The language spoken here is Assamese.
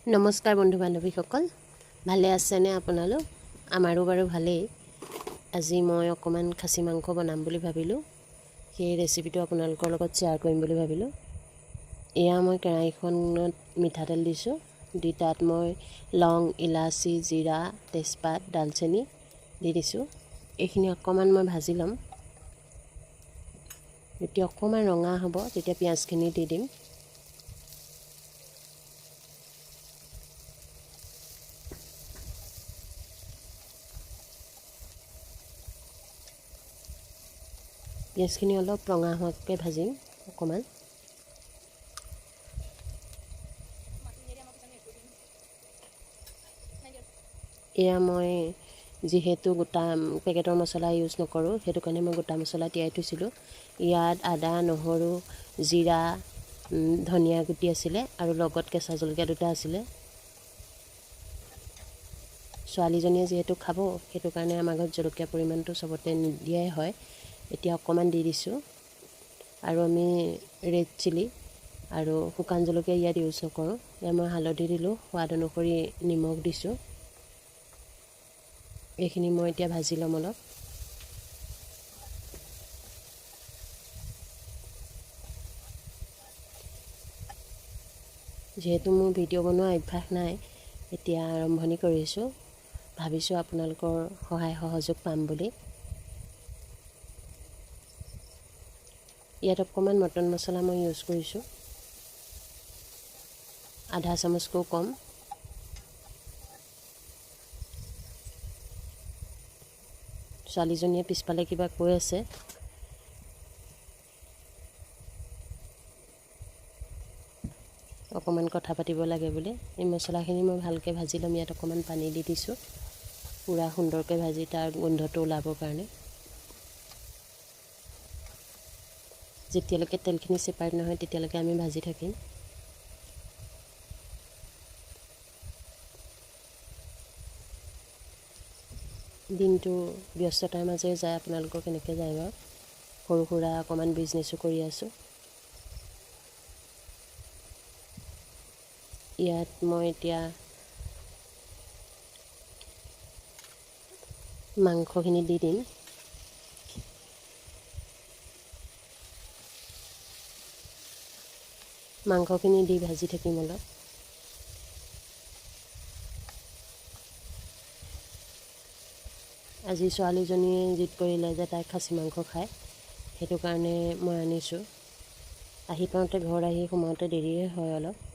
নমস্কাৰ বন্ধু বান্ধৱীসকল, ভালে আছেনে আপোনালোক? আমাৰো বাৰু ভালেই। আজি মই অকণমান খাচী মাংস বনাম বুলি ভাবিলোঁ। সেই ৰেচিপিটো আপোনালোকৰ লগত শ্বেয়াৰ কৰিম বুলি ভাবিলোঁ। এয়া মই কেৰাহীখনত মিঠাতেল দিছোঁ, দি তাত মই লং, ইলাচি, জিৰা, তেজপাত, ডালচেনি দি দিছোঁ। এইখিনি অকণমান মই ভাজি ল'ম। যেতিয়া অকণমান ৰঙা হ'ব তেতিয়া পিঁয়াজখিনি দি দিম। পিঁয়াজখিনি অলপ ৰঙা হোৱাকৈ ভাজিম অকণমান। এয়া মই যিহেতু গোটা পেকেটৰ মছলা ইউজ নকৰোঁ, সেইটো কাৰণে মই গোটা মছলা তিয়াই থৈছিলোঁ। ইয়াত আদা, নহৰু, জিৰা, ধনিয়া গুটি আছিলে আৰু লগত কেঁচা জলকীয়া দুটা আছিলে। ছোৱালীজনীয়ে যিহেতু খাব, সেইটো কাৰণে আমাৰ ঘৰত জলকীয়া পৰিমাণটো চবতে নিদিয়াই হয়। এতিয়া অকণমান দি দিছোঁ। আৰু আমি ৰেড চিলি আৰু শুকান জলকীয়া ইয়াত ইউজ নকৰোঁ। ইয়াত মই হালধি দিলোঁ, সোৱাদ অনুসৰি নিমখ দিছোঁ। এইখিনি মই এতিয়া ভাজি ল'ম অলপ। যিহেতু মোৰ ভিডিঅ' বনোৱা অভ্যাস নাই, এতিয়া আৰম্ভণি কৰিছোঁ। ভাবিছোঁ আপোনালোকৰ সহায় সহযোগ পাম বুলি। ইয়াত অকণমান মটন মছলা মই ইউজ কৰিছোঁ, আধা চামুচকৈও কম। ছোৱালীজনীয়ে পিছফালে কিবা কৈ আছে। অকণমান কথা পাতিব লাগে বুলি। এই মছলাখিনি মই ভালকৈ ভাজি ল'ম। ইয়াত অকণমান পানী দি দিছোঁ, পূৰা সুন্দৰকৈ ভাজি তাৰ গোন্ধটো ওলাবৰ কাৰণে। যেতিয়ালৈকে তেলখিনি ছেপাৰেট নহয় তেতিয়ালৈকে আমি ভাজি থাকিম। দিনটো ব্যস্ততাৰ মাজেৰে যায়, আপোনালোকৰ কেনেকৈ যায় বাৰু? সৰু সুৰা অকণমান বিজনেছো কৰি আছোঁ। ইয়াত মই এতিয়া মাংসখিনি দি দিম। মাংসখিনি দি ভাজি থাকিম অলপ। আজি ছোৱালীজনীয়ে জিদ কৰিলে যে তাই খাচী মাংস খায়, সেইটো কাৰণে মই আনিছোঁ। আহি পাওঁতে ঘৰত আহি সোমাওঁতে দেৰিয়ে হয় অলপ।